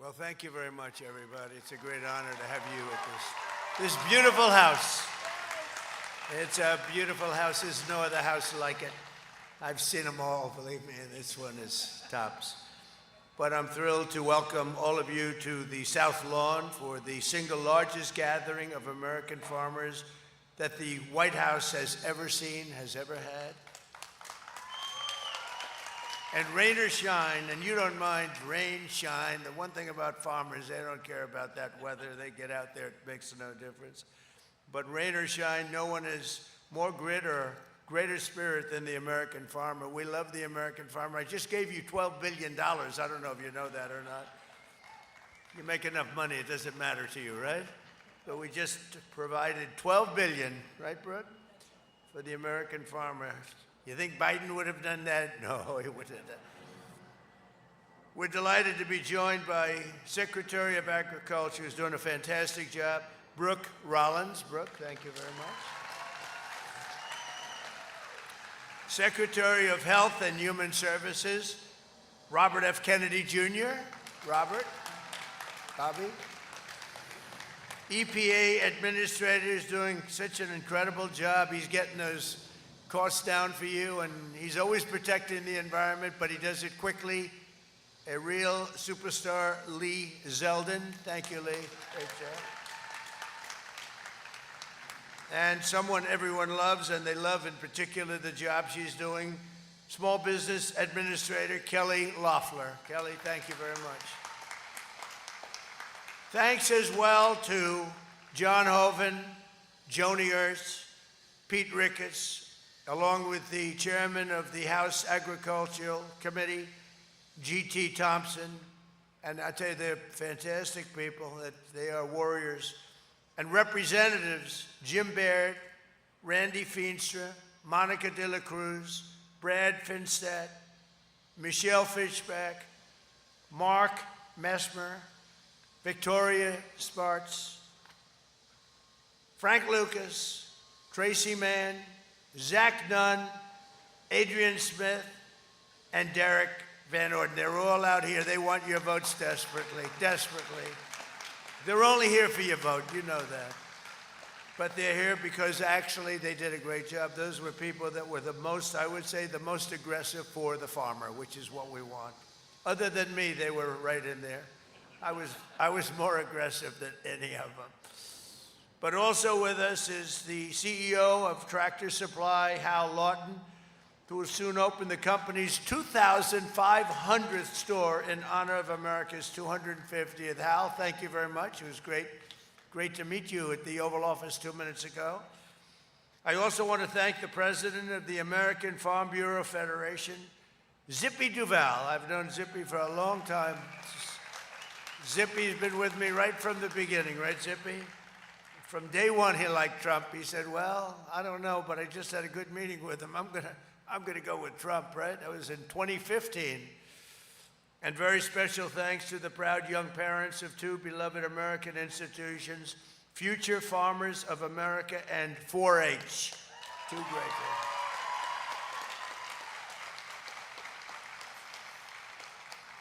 Well, thank you very much, everybody. It's a great honor to have you at this beautiful house. It's a beautiful house. There's no other house like it. I've seen them all, believe me, and this one is tops. But I'm thrilled to welcome all of you to the South Lawn for the single largest gathering of American farmers that the White House has ever seen, has ever had. And rain or shine, and you don't mind rain, shine. The one thing about farmers, they don't care about that weather. They get out there, it makes no difference. But rain or shine, no one has more grit or greater spirit than the American farmer. We love the American farmer. I just gave you $12 billion. I don't know if you know that or not. You make enough money, it doesn't matter to you, right? But we just provided $12 billion, right, Brooke, for the American farmer. You think Biden would have done that? No, he wouldn't have done that. We're delighted to be joined by Secretary of Agriculture, who's doing a fantastic job, Brooke Rollins. Brooke, thank you very much. Secretary of Health and Human Services, Robert F. Kennedy Jr. Robert, Bobby. EPA Administrator is doing such an incredible job. He's getting those costs down for you, and he's always protecting the environment, but he does it quickly. A real superstar, Lee Zeldin. Thank you, Lee. Great job. And someone everyone loves, and they love in particular the job she's doing, Small Business Administrator Kelly Loeffler. Kelly, thank you very much. Thanks as well to John Hoeven, Joni Ernst, Pete Ricketts, along with the chairman of the House Agricultural Committee, G.T. Thompson. And I tell you, they're fantastic people, that they are warriors. And representatives, Jim Baird, Randy Feenstra, Monica De La Cruz, Brad Finstad, Michelle Fishback, Mark Messmer, Victoria Spartz, Frank Lucas, Tracy Mann, Zach Nunn, Adrian Smith, and Derek Van Orden. They're all out here. They want your votes desperately, desperately. They're only here for your vote, you know that. But they're here because actually they did a great job. Those were people that were the most, I would say, the most aggressive for the farmer, which is what we want. Other than me, they were right in there. I was more aggressive than any of them. But also with us is the CEO of Tractor Supply, Hal Lawton, who will soon open the company's 2,500th store in honor of America's 250th. Hal, thank you very much. It was great to meet you at the Oval Office 2 minutes ago. I also want to thank the president of the American Farm Bureau Federation, Zippy Duval. I've known Zippy for a long time. Zippy's been with me right from the beginning, right, Zippy? From day one, he liked Trump. He said, well, I don't know, but I just had a good meeting with him. I'm gonna go with Trump, right? That was in 2015. And very special thanks to the proud young parents of two beloved American institutions, Future Farmers of America and 4-H. Two great things.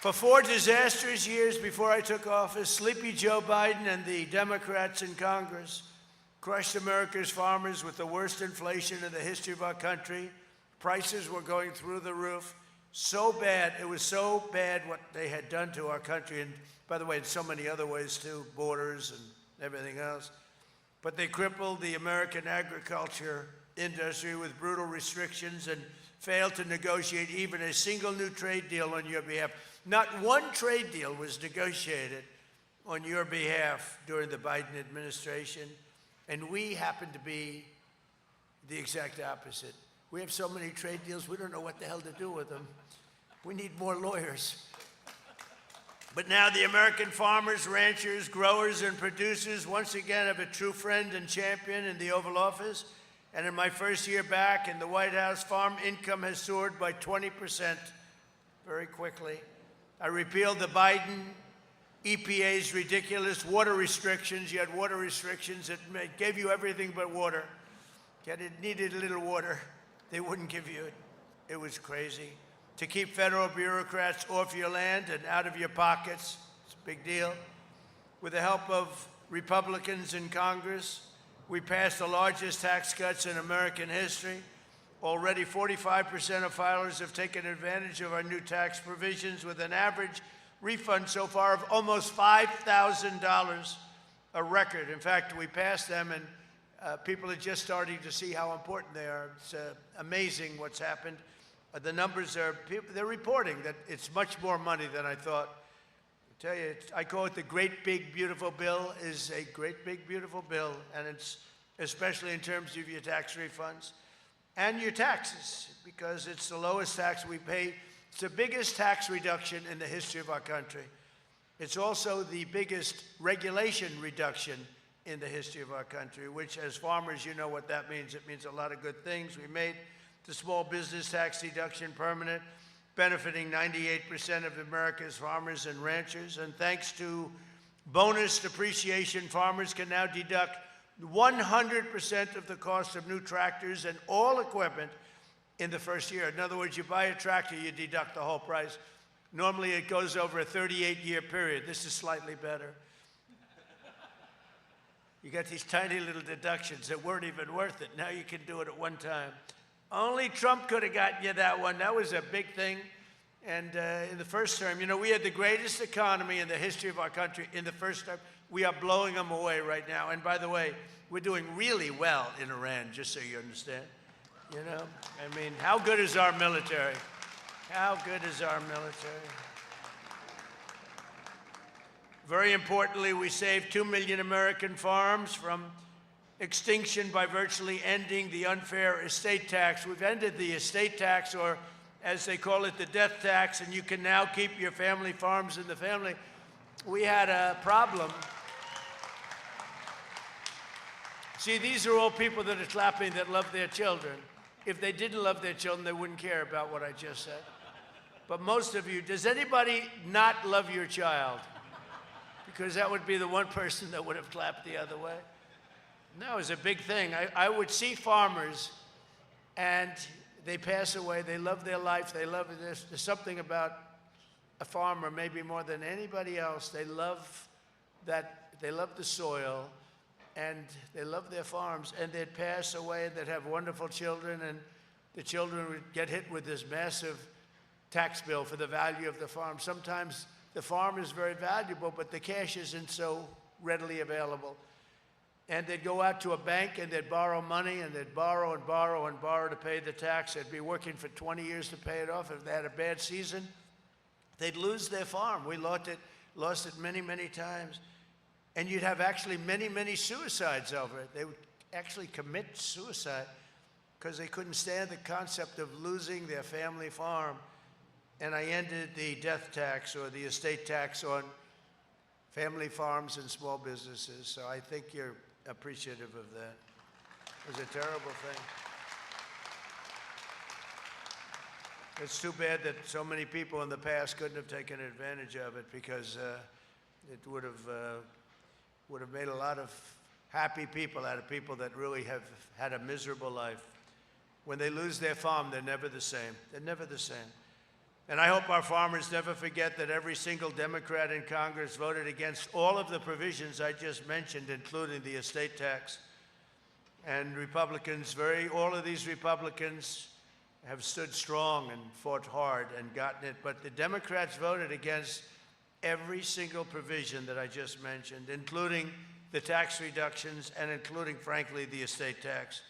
For 4 disastrous years before I took office, sleepy Joe Biden and the Democrats in Congress crushed America's farmers with the worst inflation in the history of our country. Prices were going through the roof. So bad, it was so bad what they had done to our country, and by the way, in so many other ways too, borders and everything else. But they crippled the American agriculture industry with brutal restrictions and failed to negotiate even a single new trade deal on your behalf. Not one trade deal was negotiated on your behalf during the Biden administration, and we happen to be the exact opposite. We have so many trade deals, we don't know what the hell to do with them. We need more lawyers. But now the American farmers, ranchers, growers, and producers once again have a true friend and champion in the Oval Office. And in my first year back in the White House, farm income has soared by 20% very quickly. I repealed the Biden EPA's ridiculous water restrictions. You had water restrictions that gave you everything but water. Yet it needed a little water. They wouldn't give you it. It was crazy. To keep federal bureaucrats off your land and out of your pockets. It's a Big deal. With the help of Republicans in Congress, we passed the largest tax cuts in American history. Already 45% of filers have taken advantage of our new tax provisions with an average refund so far of almost $5,000, a record. In fact, we passed them and people are just starting to see how important they are. It's amazing what's happened. The numbers are, they're reporting that it's much more money than I thought. I tell you, I call it the great big beautiful bill. Is a great big beautiful bill, and it's especially in terms of your tax refunds and your taxes, because it's the lowest tax we pay. It's the biggest tax reduction in the history of our country. It's also the biggest regulation reduction in the history of our country, which as farmers, you know what that means. It means a lot of good things. We made the small business tax deduction permanent, benefiting 98% of America's farmers and ranchers. And thanks to bonus depreciation, farmers can now deduct 100% of the cost of new tractors and all equipment in the first year. In other words, you buy a tractor, you deduct the whole price. Normally it goes over a 38-year period. This is slightly better. You got these tiny little deductions that weren't even worth it. Now you can do it at one time. Only Trump could have gotten you that one. That was a big thing. And in the first term, you know, we had the greatest economy in the history of our country in the first term. We are blowing them away right now. And by the way, we're doing really well in Iran, just so you understand. You know, I mean, how good is our military? How good is our military? Very importantly, we saved 2 million American farms from extinction by virtually ending the unfair estate tax. We've ended the estate tax, or as they call it, the death tax, and you can now keep your family farms in the family. We had a problem. See, these are all people that are clapping that love their children. If they didn't love their children, they wouldn't care about what I just said. But most of you, does anybody not love your child? Because that would be the one person that would have clapped the other way. No, it's a big thing. I would see farmers, and they pass away. They love their life. They love this. There's something about a farmer, maybe more than anybody else. They love that. They love the soil, and they love their farms. And they'd pass away, and they'd have wonderful children, and the children would get hit with this massive tax bill for the value of the farm. Sometimes the farm is very valuable, but the cash isn't so readily available. And they'd go out to a bank and they'd borrow money, and they'd borrow and borrow and borrow to pay the tax. They'd be working for 20 years to pay it off. If they had a bad season, they'd lose their farm. We lost it many, many times. And you'd have actually many, many suicides over it. They would actually commit suicide because they couldn't stand the concept of losing their family farm. And I ended the death tax, or the estate tax, on family farms and small businesses. So I think you're appreciative of that. It was a terrible thing. It's too bad that so many people in the past couldn't have taken advantage of it, because it would have made a lot of happy people out of people that really have had a miserable life. When they lose their farm, they're never the same. They're never the same. And I hope our farmers never forget that every single Democrat in Congress voted against all of the provisions I just mentioned, including the estate tax. And Republicans, all of these Republicans have stood strong and fought hard and gotten it. But the Democrats voted against every single provision that I just mentioned, including the tax reductions and including, frankly, the estate tax.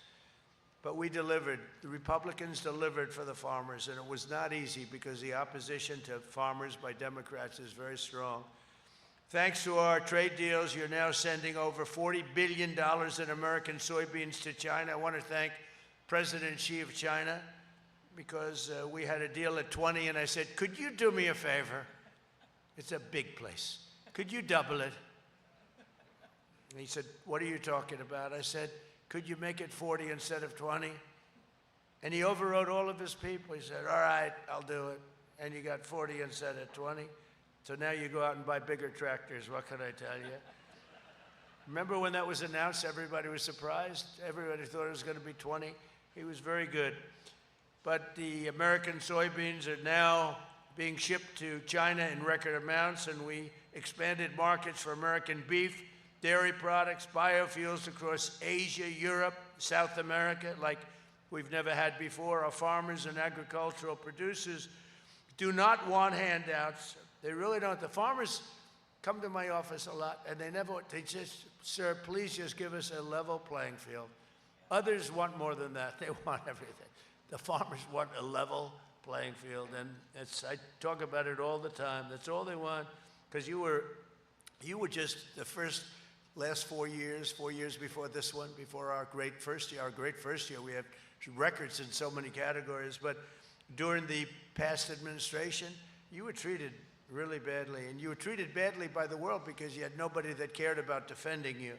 But we delivered. The Republicans delivered for the farmers, and it was not easy because the opposition to farmers by Democrats is very strong. Thanks to our trade deals, you're now sending over $40 billion in American soybeans to China. I want to thank President Xi of China, because we had a deal at 20, and I said, could you do me a favor? It's a big place. Could you double it? And he said, what are you talking about? I said, could you make it 40 instead of 20? And he overrode all of his people. He said, all right, I'll do it. And you got 40 instead of 20. So now you go out and buy bigger tractors. What can I tell you? Remember when that was announced, everybody was surprised? Everybody thought it was going to be 20. He was very good. But the American soybeans are now being shipped to China in record amounts, and we expanded markets for American beef, dairy products, biofuels across Asia, Europe, South America, like we've never had before. Our farmers and agricultural producers do not want handouts. They really don't. The farmers come to my office a lot, and they just, sir, please just give us a level playing field. Others want more than that. They want everything. The farmers want a level playing field, and I talk about it all the time. That's all they want, because you were just the last 4 years before this one, before our great first year, we had records in so many categories, but during the past administration, you were treated really badly, and you were treated badly by the world because you had nobody that cared about defending you.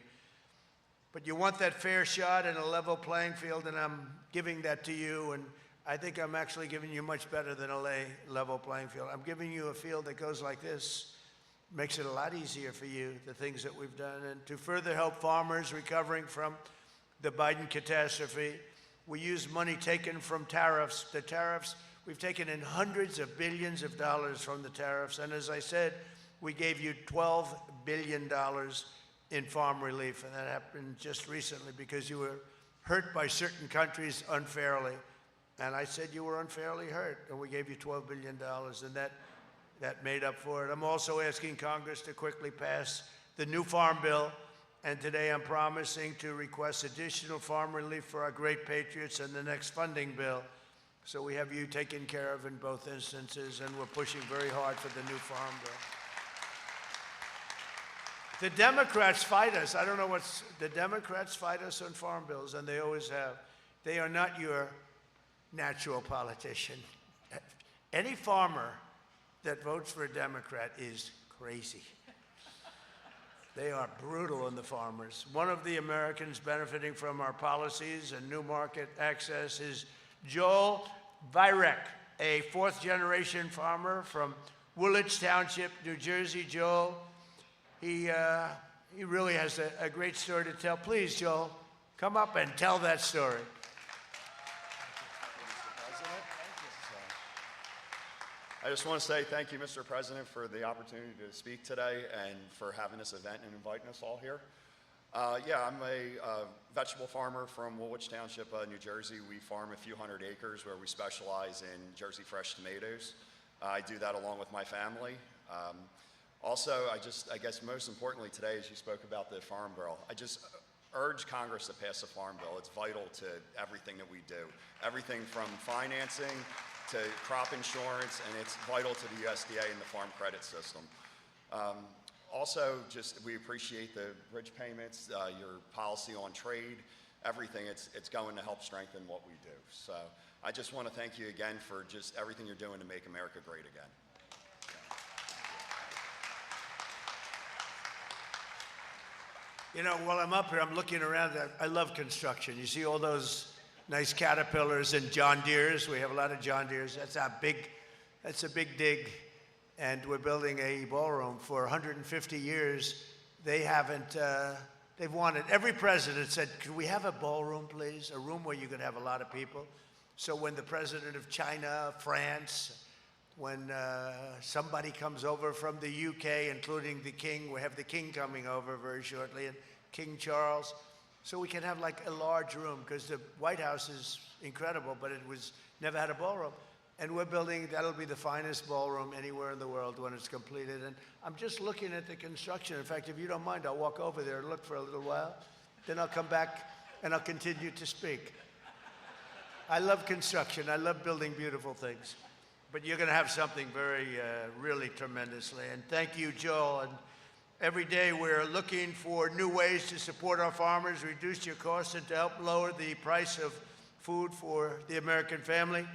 But you want that fair shot and a level playing field, and I'm giving that to you, and I think I'm actually giving you much better than a level playing field. I'm giving you a field that goes like this. Makes it a lot easier for you, the things that we've done. And to further help farmers recovering from the Biden catastrophe, we use money taken from tariffs. The tariffs, we've taken in hundreds of billions of dollars from the tariffs. And as I said, we gave you $12 billion in farm relief. And that happened just recently because you were hurt by certain countries unfairly. And I said you were unfairly hurt, and we gave you $12 billion, and that made up for it. I'm also asking Congress to quickly pass the new farm bill, and today I'm promising to request additional farm relief for our great patriots in the next funding bill. So we have you taken care of in both instances, and we're pushing very hard for the new farm bill. The Democrats fight us. I don't know the Democrats fight us on farm bills, and they always have. They are not your natural politician. Any farmer that votes for a Democrat is crazy. They are brutal on the farmers. One of the Americans benefiting from our policies and new market access is Joel Vyrek, a fourth-generation farmer from Woolwich Township, New Jersey. Joel, he really has a great story to tell. Please, Joel, come up and tell that story. I just want to say thank you, Mr. President, for the opportunity to speak today and for having this event and inviting us all here. Yeah, I'm a vegetable farmer from Woolwich Township, New Jersey. We farm a few hundred acres where we specialize in Jersey fresh tomatoes. I do that along with my family. Also, I guess most importantly today, as you spoke about the Farm Bill, I just urge Congress to pass the Farm Bill. It's vital to everything that we do. Everything from financing to crop insurance, and it's vital to the USDA and the farm credit system. Also, we appreciate the bridge payments, your policy on trade, everything. It's going to help strengthen what we do. So I just want to thank you again for just everything you're doing to make America great again. You know, while I'm up here, I'm looking around. I love construction. You see all those nice Caterpillars and John Deeres. We have a lot of John Deeres. That's a big dig. And we're building a ballroom. For 150 years, they've wanted, every president said, could we have a ballroom, please? A room where you could have a lot of people. So when the president of China, France, when somebody comes over from the UK, including the king, we have the king coming over very shortly, and King Charles, so we can have like a large room, because the White House is incredible, but it never had a ballroom. And we're building, that'll be the finest ballroom anywhere in the world when it's completed. And I'm just looking at the construction. In fact, if you don't mind, I'll walk over there and look for a little while. Then I'll come back and I'll continue to speak. I love construction. I love building beautiful things. But you're going to have something really tremendously. And thank you, Joel. And every day we're looking for new ways to support our farmers, reduce your costs, and to help lower the price of food for the American family.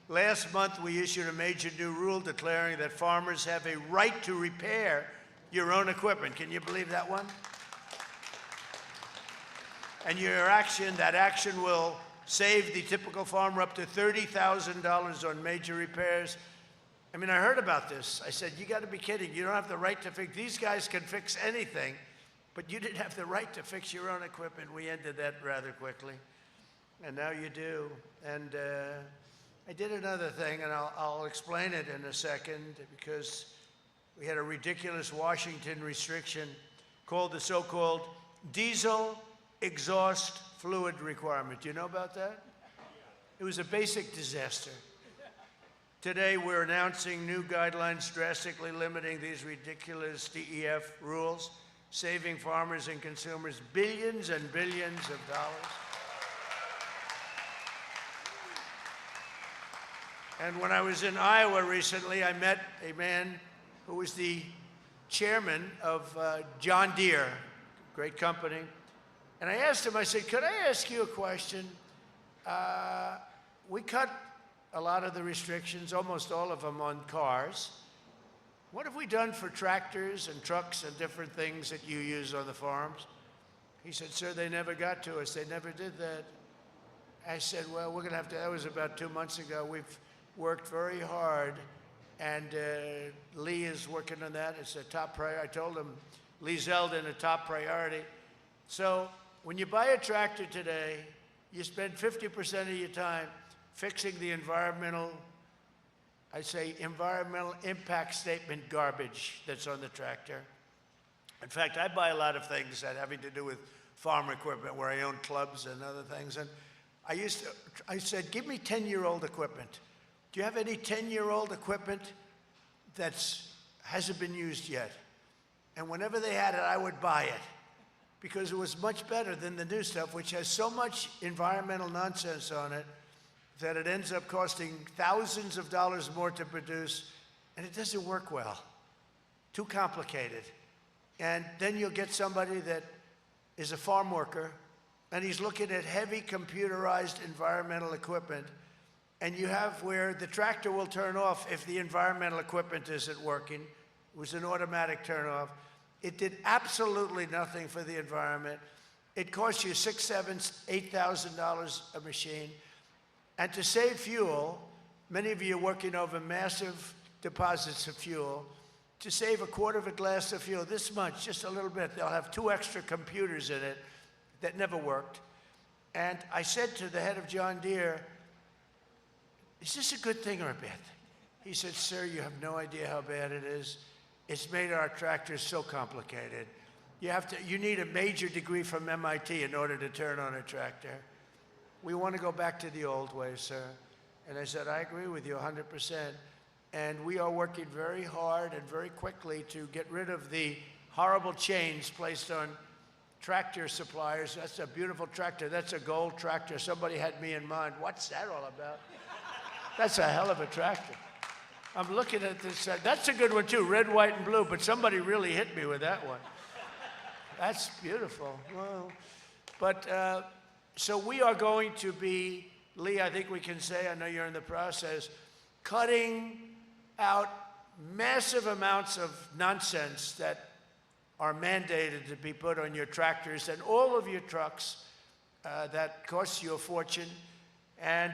Last month, we issued a major new rule declaring that farmers have a right to repair your own equipment. Can you believe that one? And that action will save the typical farmer up to $30,000 on major repairs. I mean, I heard about this. I said, you got to be kidding. You don't have the right to fix. These guys can fix anything, but you didn't have the right to fix your own equipment. We ended that rather quickly, and now you do. And I did another thing, and I'll explain it in a second, because we had a ridiculous Washington restriction called the so-called diesel exhaust fluid requirement. Do you know about that? It was a basic disaster. Today, we're announcing new guidelines drastically limiting these ridiculous DEF rules, saving farmers and consumers billions and billions of dollars. And when I was in Iowa recently, I met a man who was the chairman of John Deere, great company. And I asked him, I said, could I ask you a question? We cut a lot of the restrictions, almost all of them, on cars. What have we done for tractors and trucks and different things that you use on the farms? He said, sir, they never got to us. They never did that. I said, well, we're going to have to, that was about 2 months ago. We've worked very hard, and Lee is working on that. It's a top priority. I told him, Lee Zeldin, a top priority. So when you buy a tractor today, you spend 50% of your time fixing the environmental impact statement garbage that's on the tractor. In fact, I buy a lot of things that having to do with farm equipment, where I own clubs and other things. And I said, give me 10-year-old equipment. Do you have any 10-year-old equipment that hasn't been used yet? And whenever they had it, I would buy it, because it was much better than the new stuff, which has so much environmental nonsense on it that it ends up costing thousands of dollars more to produce, and it doesn't work well. Too complicated. And then you'll get somebody that is a farm worker, and he's looking at heavy computerized environmental equipment, and you have where the tractor will turn off if the environmental equipment isn't working. It was an automatic turn off. It did absolutely nothing for the environment. It cost you $6,000, $7,000, $8,000 a machine. And to save fuel, many of you are working over massive deposits of fuel. To save a quarter of a glass of fuel, this much, just a little bit, they'll have 2 extra computers in it that never worked. And I said to the head of John Deere, is this a good thing or a bad thing? He said, sir, you have no idea how bad it is. It's made our tractors so complicated. You need a major degree from MIT in order to turn on a tractor. We want to go back to the old way, sir. And I said, I agree with you 100%. And we are working very hard and very quickly to get rid of the horrible chains placed on tractor suppliers. That's a beautiful tractor. That's a gold tractor. Somebody had me in mind. What's that all about? That's a hell of a tractor. I'm looking at this. That's a good one, too, red, white, and blue. But somebody really hit me with that one. That's beautiful. Well, but so we are going to be, Lee, I think we can say, I know you're in the process, cutting out massive amounts of nonsense that are mandated to be put on your tractors and all of your trucks that costs you a fortune. And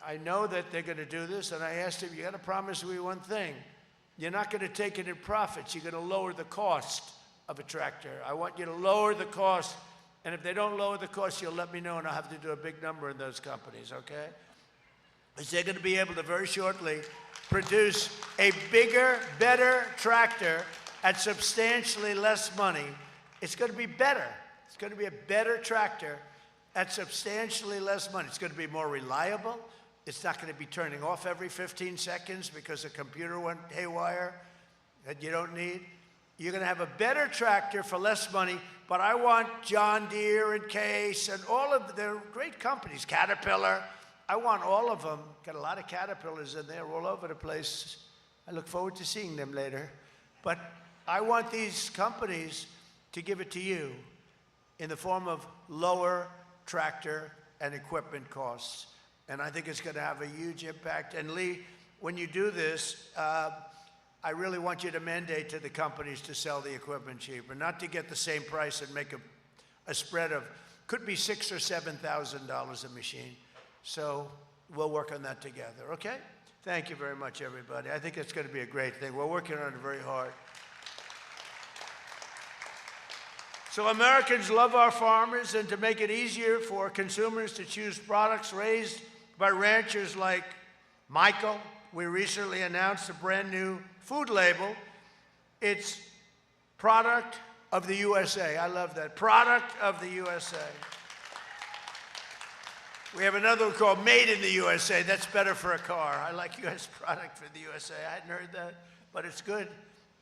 I know that they're going to do this, and I asked him, you got to promise me one thing. You're not going to take it in profits. You're going to lower the cost of a tractor. I want you to lower the cost, and if they don't lower the cost, you'll let me know, and I'll have to do a big number in those companies, okay? Because they're going to be able to very shortly produce a bigger, better tractor at substantially less money. It's going to be better. It's going to be a better tractor at substantially less money. It's going to be more reliable. It's not going to be turning off every 15 seconds because a computer went haywire that you don't need. You're going to have a better tractor for less money, but I want John Deere and Case and all of their great companies, Caterpillar. I want all of them. Got a lot of Caterpillars in there all over the place. I look forward to seeing them later. But I want these companies to give it to you in the form of lower tractor and equipment costs. And I think it's going to have a huge impact. And Lee, when you do this, I really want you to mandate to the companies to sell the equipment cheaper, not to get the same price and make a spread of, could be $6,000 or $7,000 a machine. So we'll work on that together, okay? Thank you very much, everybody. I think it's going to be a great thing. We're working on it very hard. So Americans love our farmers, and to make it easier for consumers to choose products raised by ranchers like Michael, we recently announced a brand new food label It's product of the USA. I love that. Product of the USA. We have another one called Made in the USA. That's better for a car. I like US product for the USA. I hadn't heard that, but it's good.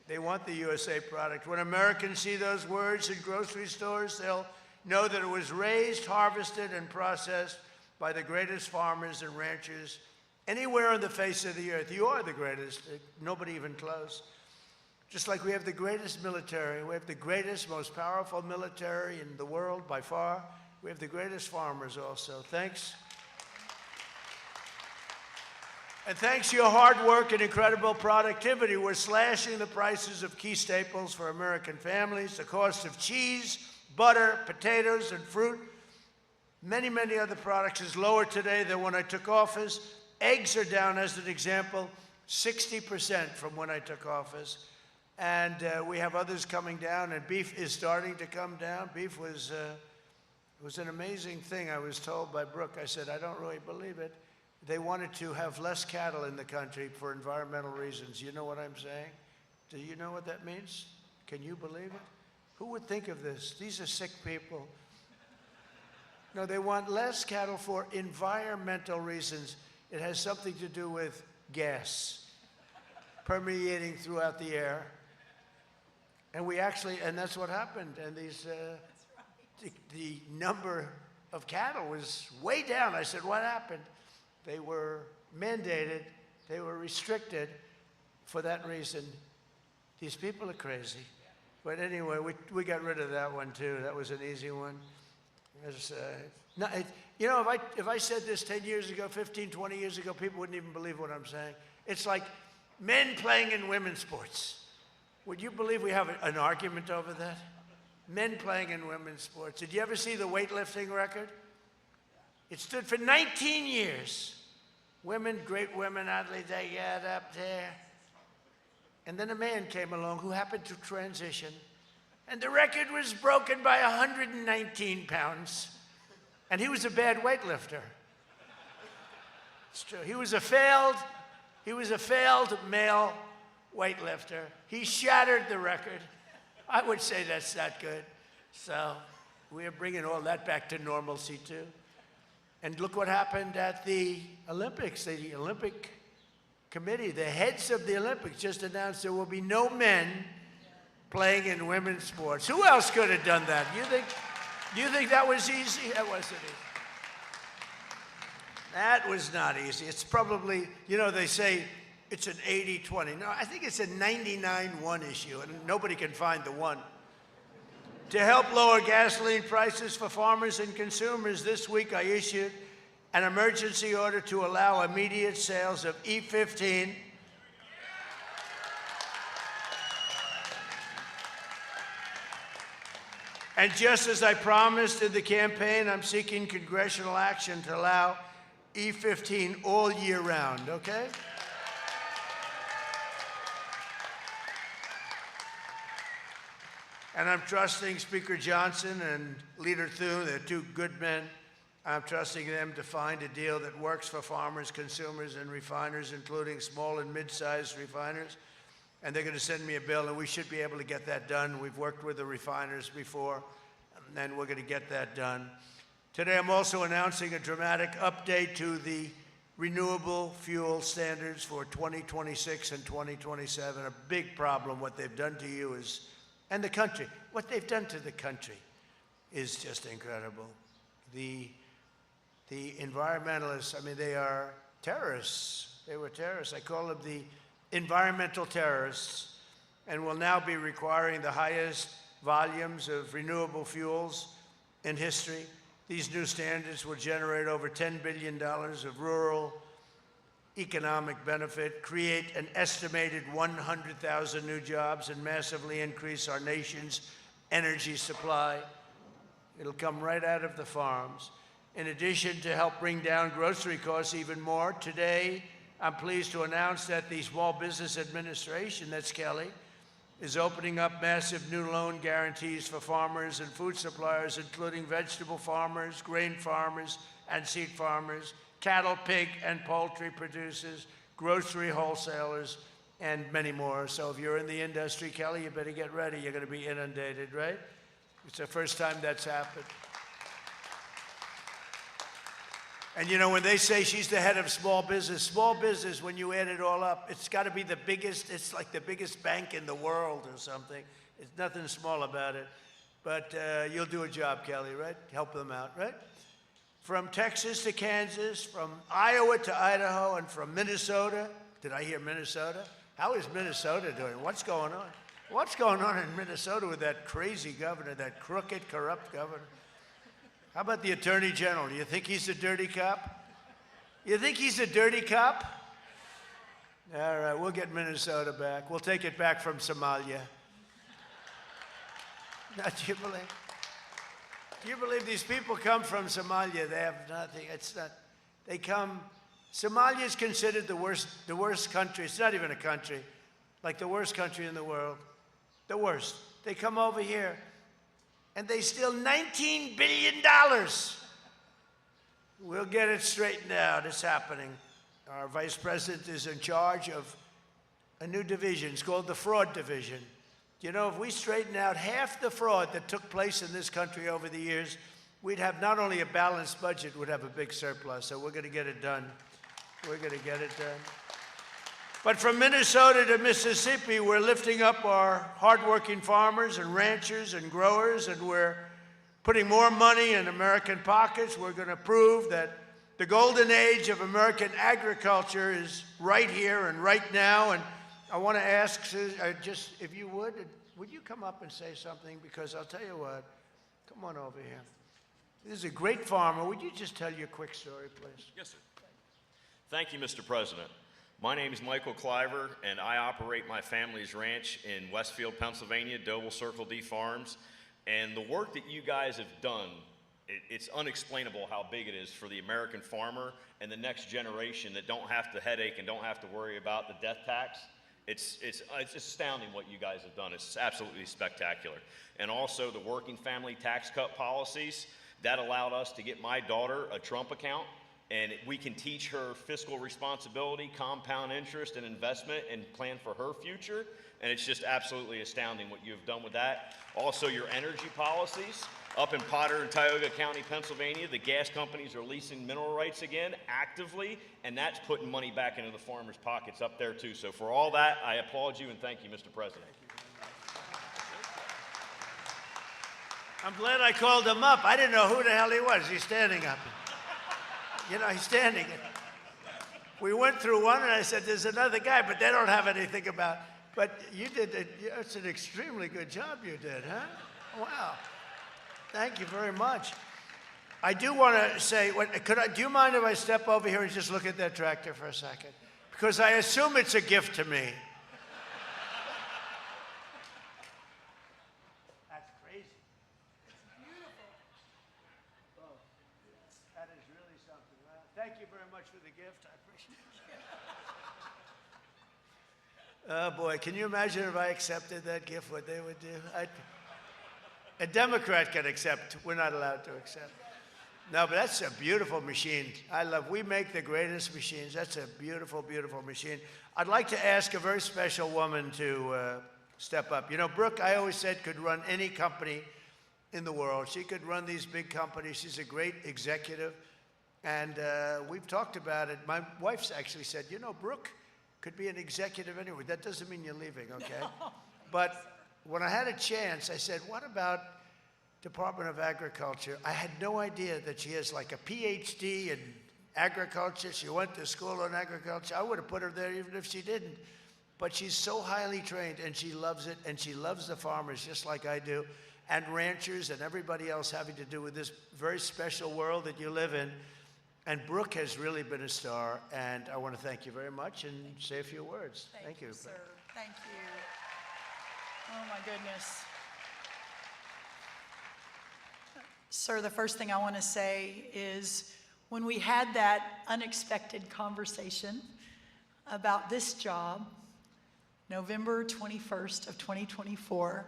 They want the USA product. When Americans see those words in grocery stores, they'll know that it was raised, harvested, and processed by the greatest farmers and ranchers anywhere on the face of the earth. You are the greatest. Nobody even close. Just like we have the greatest military, we have the greatest, most powerful military in the world by far. We have the greatest farmers also. Thanks. And thanks to your hard work and incredible productivity, we're slashing the prices of key staples for American families. The cost of cheese, butter, potatoes, and fruit, many, many other products is lower today than when I took office. Eggs are down, as an example, 60% from when I took office. And we have others coming down, and beef is starting to come down. Beef was an amazing thing. I was told by Brooke, I said, I don't really believe it. They wanted to have less cattle in the country for environmental reasons. You know what I'm saying? Do you know what that means? Can you believe it? Who would think of this? These are sick people. No, they want less cattle for environmental reasons. It has something to do with gas permeating throughout the air. And and that's what happened. And the number of cattle was way down. I said, what happened? They were mandated, they were restricted for that reason. These people are crazy. But anyway, we got rid of that one too. That was an easy one. If I said this 10 years ago, 15, 20 years ago, people wouldn't even believe what I'm saying. It's like men playing in women's sports. Would you believe we have an argument over that? Men playing in women's sports. Did you ever see the weightlifting record? It stood for 19 years. Women, great women athletes, they got up there. And then a man came along who happened to transition, and the record was broken by 119 pounds. And he was a bad weightlifter. It's true. He was a failed male weightlifter. He shattered the record. I would say that's not good. So we're bringing all that back to normalcy too. And look what happened at the Olympics. The Olympic Committee, the heads of the Olympics just announced there will be no men playing in women's sports. Who else could have done that? You think that was easy? That wasn't easy. That was not easy. It's probably, they say it's an 80-20. No, I think it's a 99-1 issue, and nobody can find the one. To help lower gasoline prices for farmers and consumers, this week I issued an emergency order to allow immediate sales of E15 and just as I promised in the campaign, I'm seeking congressional action to allow E15 all year round, okay? And I'm trusting Speaker Johnson and Leader Thune, they're two good men. I'm trusting them to find a deal that works for farmers, consumers, and refiners, including small and mid-sized refiners. And they're going to send me a bill, and we should be able to get that done. We've worked with the refiners before, and we're going to get that done. Today, I'm also announcing a dramatic update to the renewable fuel standards for 2026 and 2027. A big problem, what they've done to you is, and the country, what they've done to the country is just incredible. The environmentalists, they are terrorists. They were terrorists. I call them the environmental terrorists, and will now be requiring the highest volumes of renewable fuels in history. These new standards will generate over $10 billion of rural economic benefit, create an estimated 100,000 new jobs, and massively increase our nation's energy supply. It'll come right out of the farms. In addition, to help bring down grocery costs even more, today I'm pleased to announce that the Small Business Administration, that's Kelly, is opening up massive new loan guarantees for farmers and food suppliers, including vegetable farmers, grain farmers, and seed farmers, cattle, pig, and poultry producers, grocery wholesalers, and many more. So if you're in the industry, Kelly, you better get ready. You're going to be inundated, right? It's the first time that's happened. And you know, when they say she's the head of small business, when you add it all up, it's got to be the biggest, it's like the biggest bank in the world or something. It's nothing small about it. But you'll do a job, Kelly, right? Help them out, right? From Texas to Kansas, from Iowa to Idaho, and from Minnesota. Did I hear Minnesota? How is Minnesota doing? What's going on? What's going on in Minnesota with that crazy governor, that crooked, corrupt governor? How about the Attorney General? Do you think he's a dirty cop? You think he's a dirty cop? All right, we'll get Minnesota back. We'll take it back from Somalia. Now, do you believe these people come from Somalia? They have nothing. It's not. They come. Somalia is considered the worst country. It's not even a country, like the worst country in the world. The worst. They come over here, and they steal $19 billion. We'll get it straightened out. It's happening. Our vice president is in charge of a new division. It's called the Fraud Division. You know, if we straighten out half the fraud that took place in this country over the years, we'd have not only a balanced budget, we'd have a big surplus. So we're going to get it done. We're going to get it done. But from Minnesota to Mississippi, we're lifting up our hardworking farmers and ranchers and growers, and we're putting more money in American pockets. We're going to prove that the golden age of American agriculture is right here and right now. And I want to ask, just if you would you come up and say something? Because I'll tell you what, come on over here. This is a great farmer. Would you just tell your quick story, please? Yes, sir. Thank you, Mr. President. My name is Michael Cliver, and I operate my family's ranch in Westfield, Pennsylvania, Doble Circle D Farms. And the work that you guys have done, it's unexplainable how big it is for the American farmer and the next generation that don't have to headache and don't have to worry about the death tax. It's astounding what you guys have done. It's absolutely spectacular. And also the working family tax cut policies, that allowed us to get my daughter a Trump account, and we can teach her fiscal responsibility, compound interest, and investment, and plan for her future. And it's just absolutely astounding what you've done with that. Also, your energy policies. Up in Potter and Tioga County, Pennsylvania, the gas companies are leasing mineral rights again actively, and that's putting money back into the farmers' pockets up there too. So for all that, I applaud you and thank you, Mr. President. I'm glad I called him up. I didn't know who the hell he was. He's standing up. You know, he's standing. We went through one, and I said, there's another guy, but they don't have anything about. But you did, it's an extremely good job you did, huh? Wow. Thank you very much. I do want to say, do you mind if I step over here and just look at that tractor for a second? Because I assume it's a gift to me. That's crazy. It's beautiful. Oh, that is really something. Well, thank you very much for the gift. I appreciate it. Oh, boy. Can you imagine if I accepted that gift, what they would do? A Democrat can accept. We're not allowed to accept. No, but that's a beautiful machine. We make the greatest machines. That's a beautiful, beautiful machine. I'd like to ask a very special woman to step up. You know, Brooke, I always said, could run any company in the world. She could run these big companies. She's a great executive. And we've talked about it. My wife's actually said, you know, Brooke could be an executive anywhere. That doesn't mean you're leaving, okay? No. But when I had a chance, I said, what about Department of Agriculture? I had no idea that she has like a PhD in agriculture. She went to school on agriculture. I would have put her there even if she didn't. But she's so highly trained, and she loves it, and she loves the farmers just like I do, and ranchers and everybody else having to do with this very special world that you live in. And Brooke has really been a star, and I want to thank you very much and say a few words. Thank you, sir. Thank you. Oh, my goodness. Sir, the first thing I want to say is when we had that unexpected conversation about this job, November 21st of 2024,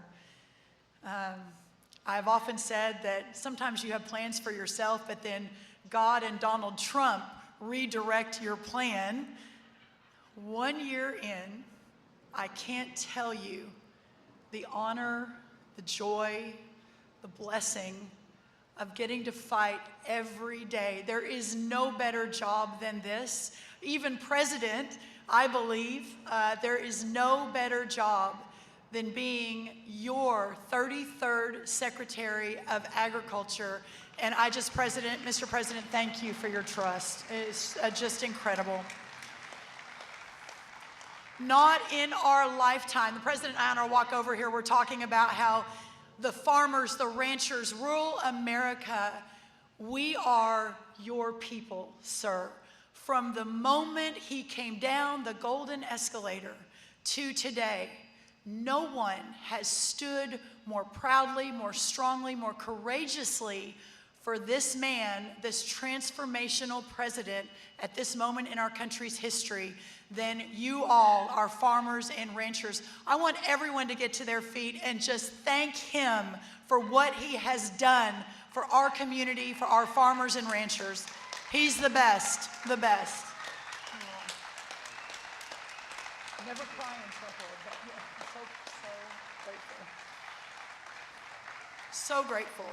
I've often said that sometimes you have plans for yourself, but then God and Donald Trump redirect your plan. 1 year in, I can't tell you the honor, the joy, the blessing of getting to fight every day. There is no better job than this. Even President, I believe, there is no better job than being your 33rd Secretary of Agriculture. And Mr. President, thank you for your trust. It's just incredible. Not in our lifetime. The President and I on our walk over here, we're talking about how the farmers, the ranchers, rural America, we are your people, sir. From the moment he came down the golden escalator to today, no one has stood more proudly, more strongly, more courageously for this man, this transformational president at this moment in our country's history than you all, our farmers and ranchers. I want everyone to get to their feet and just thank him for what he has done for our community, for our farmers and ranchers. He's the best, the best. Yeah. Never cry in trouble, but yeah, I'm so grateful. So grateful.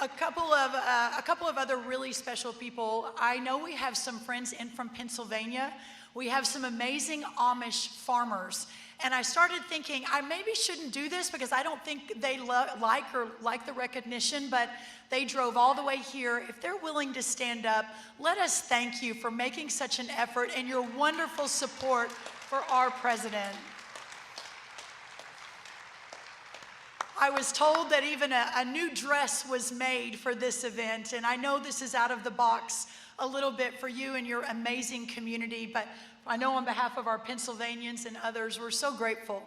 A couple of other really special people. I know we have some friends in from Pennsylvania. We have some amazing Amish farmers. And I started thinking, I maybe shouldn't do this because I don't think they like the recognition, but they drove all the way here. If they're willing to stand up, let us thank you for making such an effort and your wonderful support for our president. I was told that even a new dress was made for this event, and I know this is out of the box a little bit for you and your amazing community, but I know on behalf of our Pennsylvanians and others, we're so grateful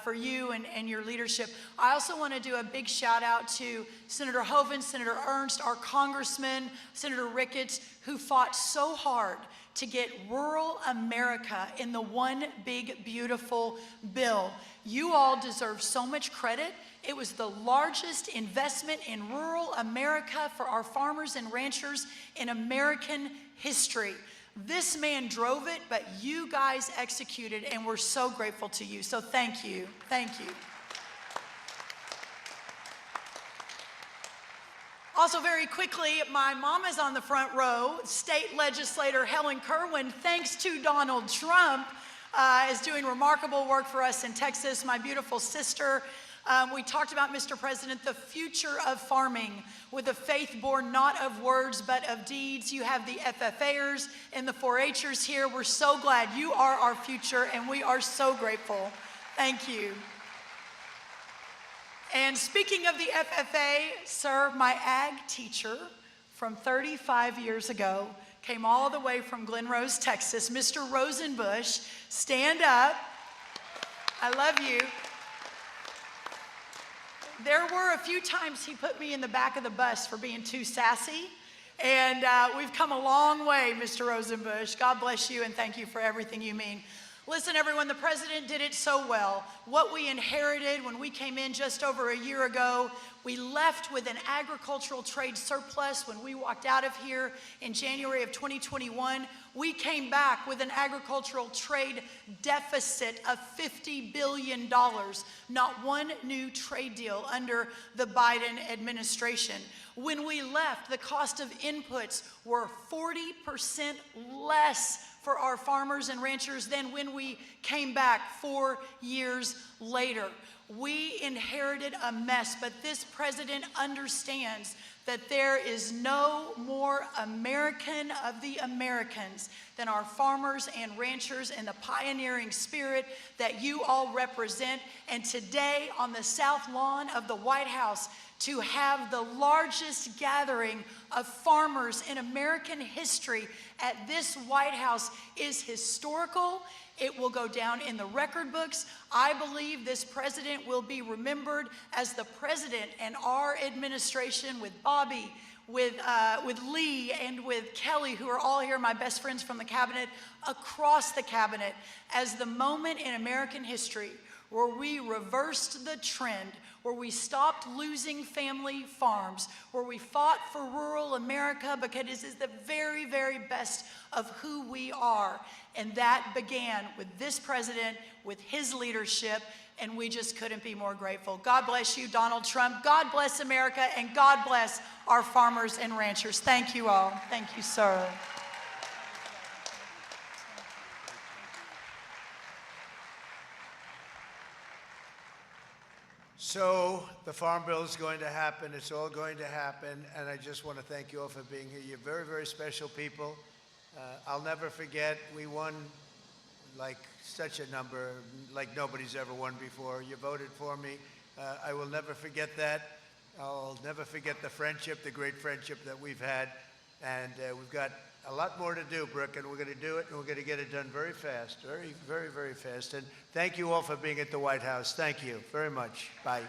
for you and your leadership. I also want to do a big shout out to Senator Hoeven, Senator Ernst, our congressman, Senator Ricketts, who fought so hard to get rural America in the one big, beautiful bill. You all deserve so much credit. It was the largest investment in rural America for our farmers and ranchers in American history. This man drove it, but you guys executed, and we're so grateful to you. So thank you. Thank you. Also, very quickly, my mom is on the front row. State legislator Helen Kerwin, thanks to Donald Trump, is doing remarkable work for us in Texas. My beautiful sister. We talked about, Mr. President, the future of farming with a faith born not of words but of deeds. You have the FFAers and the 4-Hers here. We're so glad you are our future, and we are so grateful. Thank you. And speaking of the FFA, sir, my ag teacher from 35 years ago came all the way from Glen Rose, Texas. Mr. Rosenbush, stand up. I love you. There were a few times he put me in the back of the bus for being too sassy, and we've come a long way, Mr. Rosenbush. God bless you, and thank you for everything you mean. Listen, everyone, the president did it so well. What we inherited when we came in just over a year ago, we left with an agricultural trade surplus when we walked out of here in January of 2021. We came back with an agricultural trade deficit of $50 billion. Not one new trade deal under the Biden administration. When we left, the cost of inputs were 40% less for our farmers and ranchers than when we came back 4 years later. We inherited a mess, but this president understands that there is no more American of the Americans than our farmers and ranchers and the pioneering spirit that you all represent. And today on the South Lawn of the White House, to have the largest gathering of farmers in American history at this White House is historical. It will go down in the record books. I believe this president will be remembered as the president and our administration with Bobby, with Lee, and with Kelly, who are all here, my best friends from the cabinet, across the cabinet, as the moment in American history where we reversed the trend, where we stopped losing family farms, where we fought for rural America because it is the very, very best of who we are. And that began with this president, with his leadership, and we just couldn't be more grateful. God bless you, Donald Trump. God bless America, and God bless our farmers and ranchers. Thank you all. Thank you, sir. So the Farm Bill is going to happen. It's all going to happen. And I just want to thank you all for being here. You're very, very special people. I'll never forget, we won like such a number, like nobody's ever won before. You voted for me. I will never forget that. I'll never forget the friendship, the great friendship that we've had. And we've got a lot more to do, Brooke, and we're going to do it, and we're going to get it done very fast, very, very, very fast. And thank you all for being at the White House. Thank you very much. Bye.